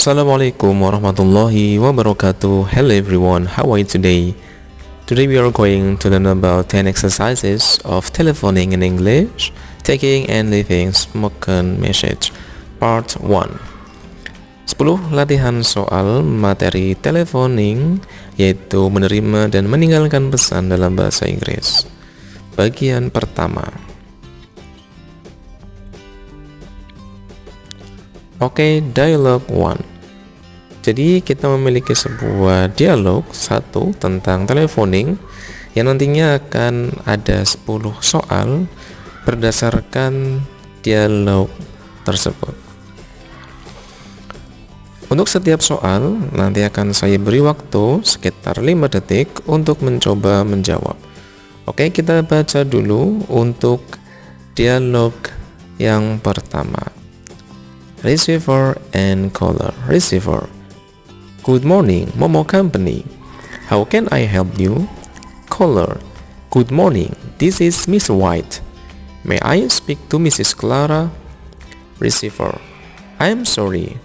Assalamualaikum warahmatullahi wabarakatuh. Hello everyone, how are you today? Today we are going to learn about 10 exercises of telephoning in English, taking and leaving spoken message. Part 1. 10 latihan soal materi telephoning, yaitu menerima dan meninggalkan pesan dalam bahasa Inggris. Bagian pertama. Oke, dialog 1. Jadi kita memiliki sebuah dialog satu tentang teleponing yang nantinya akan ada 10 soal berdasarkan dialog tersebut. Untuk setiap soal nanti akan saya beri waktu sekitar 5 detik untuk mencoba menjawab. Oke, kita baca dulu untuk dialog yang pertama. Receiver and caller. Receiver: Good morning, Momo Company. How can I help you? Caller: Good morning, this is Mr. White. May I speak to Mrs. Clara? Receiver: I'm sorry,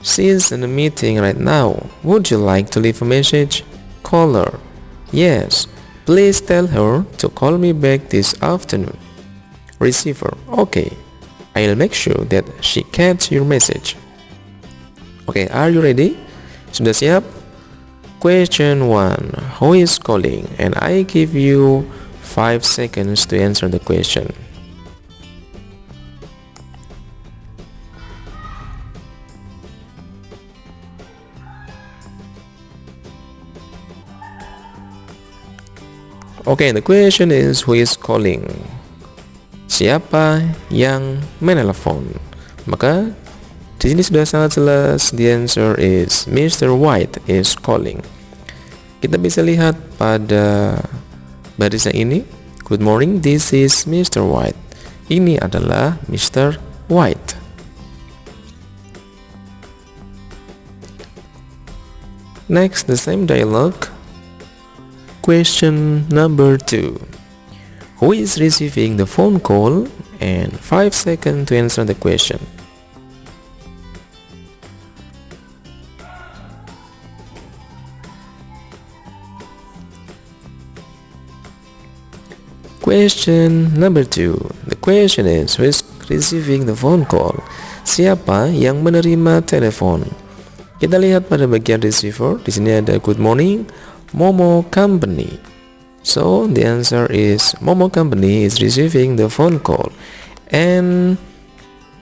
she is in a meeting right now. Would you like to leave a message? Caller: Yes, please tell her to call me back this afternoon. Receiver: Okay, I'll make sure that she gets your message. Okay, are you ready? Sudah siap? Question 1. Who is calling? And I give you 5 seconds to answer the question. Okay, the question is who is calling? Siapa yang menelepon? Maka di sini sudah sangat jelas. The answer is Mr. White is calling. Kita bisa lihat pada barisan ini. Good morning, this is Mr. White. Ini adalah Mr. White. Next, the same dialogue. Question number 2. Who is receiving the phone call? And 5 seconds to answer the question. Question number 2. The question is, who is receiving the phone call? Siapa yang menerima telepon? Kita lihat pada bagian receiver. Di sini ada good morning, Momo Company. So the answer is Momo Company is receiving the phone call. And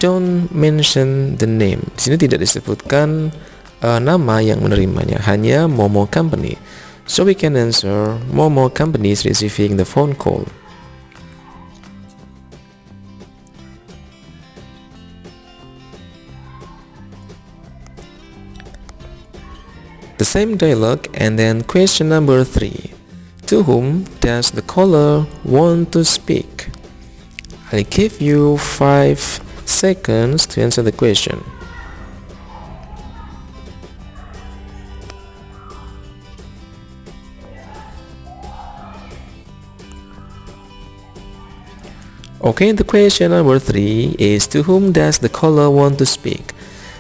don't mention the name. Di sini tidak disebutkan nama yang menerimanya, hanya Momo Company. So we can answer Momo Company is receiving the phone call. The same dialogue, and then question number 3. To whom does the caller want to speak? I'll give you 5 seconds to answer the question. Okay, the question number 3 is to whom does the caller want to speak?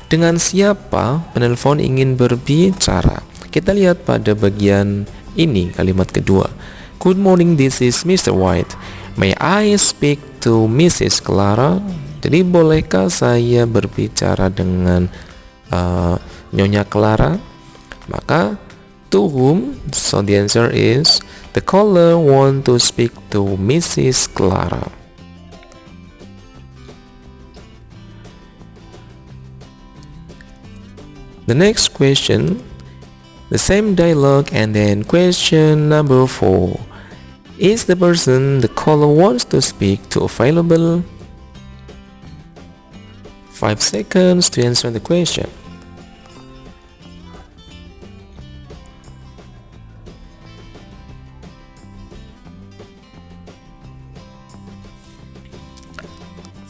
Dengan siapa penelpon ingin berbicara? Kita lihat pada bagian ini kalimat kedua. Good morning, this is Mr. White. May I speak to Mrs. Clara? Jadi bolehkah saya berbicara dengan Nyonya Clara? Maka to whom? So the answer is the caller want to speak to Mrs. Clara. The next question. The same dialogue, and then question number 4. Is the person the caller wants to speak to available? 5 seconds to answer the question.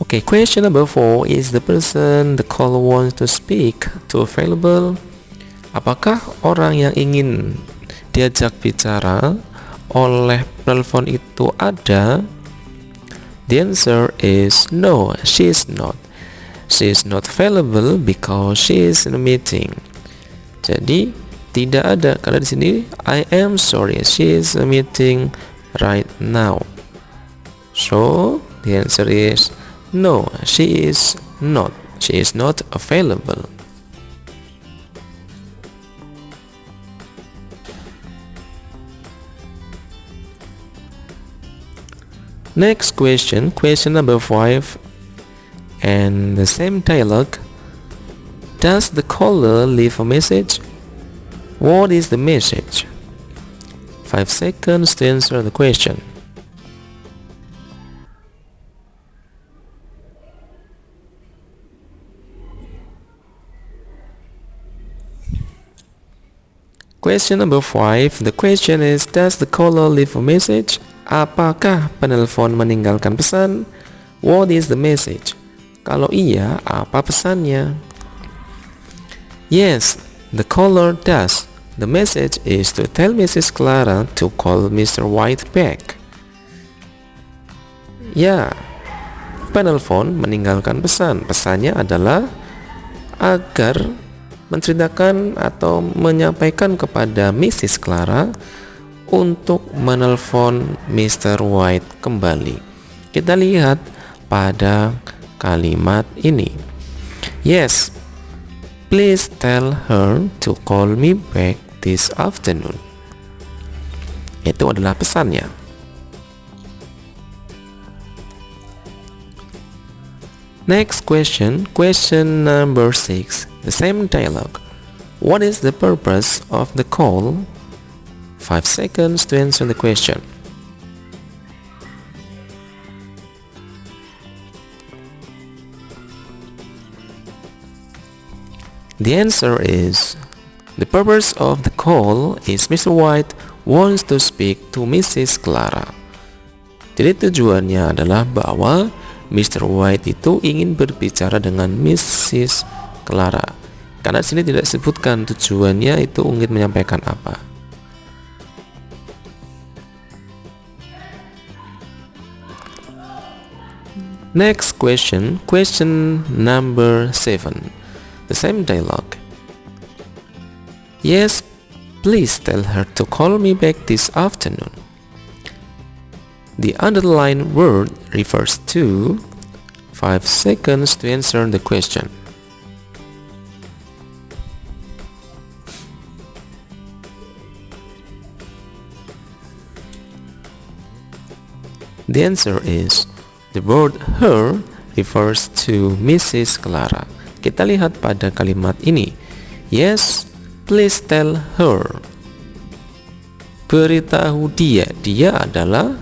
Okay, question number 4. Is the person the caller wants to speak to available? Apakah orang yang ingin diajak bicara oleh telepon itu ada? The answer is no, she is not. She is not available because she is in a meeting. Jadi tidak ada, karena di sini I am sorry, she is in a meeting right now. So the answer is no, she is not. She is not available. Next question, question number 5, and the same dialogue. Does the caller leave a message? What is the message? 5 seconds to answer the question. Question number 5, the question is, does the caller leave a message? Apakah penelpon meninggalkan pesan? What is the message? Kalau iya, apa pesannya? Yes, the caller does. The message is to tell Mrs. Clara to call Mr. White back. Ya, penelpon meninggalkan pesan. Pesannya adalah agar menceritakan atau menyampaikan kepada Mrs. Clara untuk menelpon Mr. White kembali. Kita lihat pada kalimat ini. Yes, please tell her to call me back this afternoon. Itu adalah pesannya. Next question, question number 6, the same dialogue. What is the purpose of the call? 5 seconds to answer the question. The answer is, the purpose of the call is Mr. White wants to speak to Mrs. Clara. Jadi tujuannya adalah bahwa Mr. White itu ingin berbicara dengan Mrs. Clara. Karena di sini tidak disebutkan tujuannya itu ingin menyampaikan apa. Next question, question number 7. The same dialogue. Yes, please tell her to call me back this afternoon. The underlined word refers to 5 seconds to answer the question. The answer is, the word her refers to Mrs. Clara. Kita lihat pada kalimat ini. Yes, please tell her. Beritahu dia. Dia adalah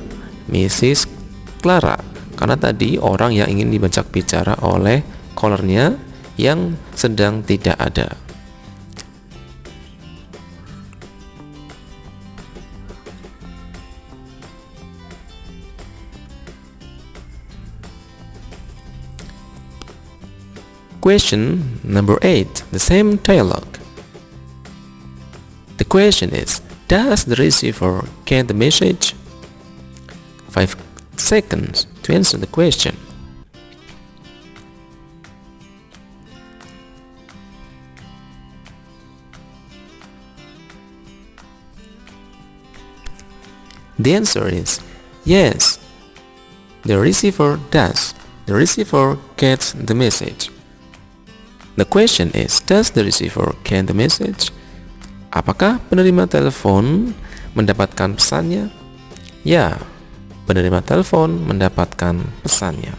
Mrs. Clara. Karena tadi orang yang ingin diajak bicara oleh callernya yang sedang tidak ada. Question number 8, the same dialogue. The question is, does the receiver get the message? 5 seconds to answer the question. The answer is yes, the receiver does. The receiver gets the message. The question is, does the receiver get the message? Apakah penerima telepon mendapatkan pesannya? Ya, penerima telepon mendapatkan pesannya.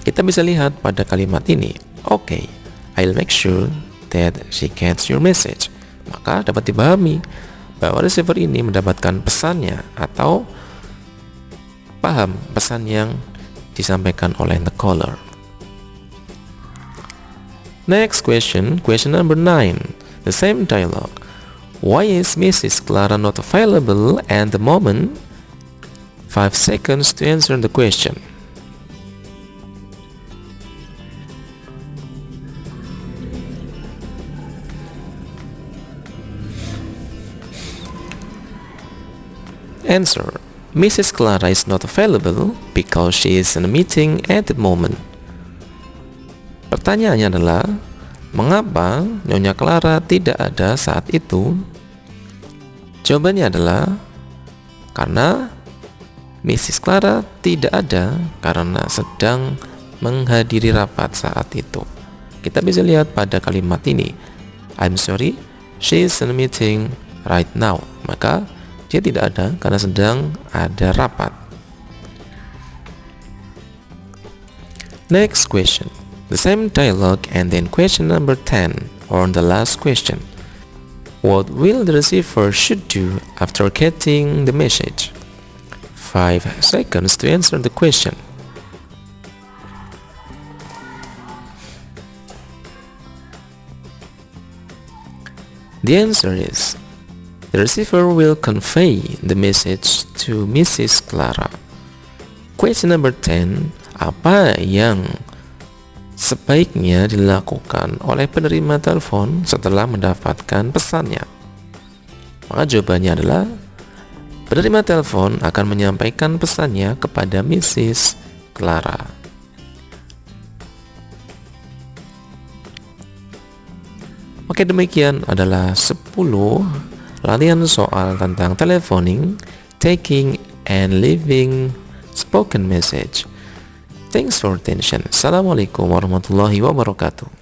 Kita bisa lihat pada kalimat ini. Okay, I'll make sure that she gets your message. Maka dapat dipahami bahwa receiver ini mendapatkan pesannya atau paham pesan yang disampaikan oleh the caller. Next question, question number 9. The same dialogue. Why is Mrs. Clara not available at the moment? 5 seconds to answer the question. Answer. Mrs. Clara is not available because she is in a meeting at the moment. Pertanyaannya adalah, mengapa Nyonya Clara tidak ada saat itu? Jawabannya adalah, karena Mrs. Clara tidak ada karena sedang menghadiri rapat saat itu. Kita bisa lihat pada kalimat ini, I'm sorry, she is in a meeting right now. Maka dia tidak ada karena sedang ada rapat. Next question. The same dialogue and then question number 10 or the last question. What will the receiver should do after getting the message? 5 seconds to answer the question. The answer is, the receiver will convey the message to Mrs. Clara. Question number 10, apa yang sebaiknya dilakukan oleh penerima telepon setelah mendapatkan pesannya? Maka jawabannya adalah, penerima telepon akan menyampaikan pesannya kepada Mrs. Clara. Oke, demikian adalah 10 latihan soal tentang telephoning, taking, and leaving spoken message. Thanks for attention. Assalamualaikum warahmatullahi wabarakatuh.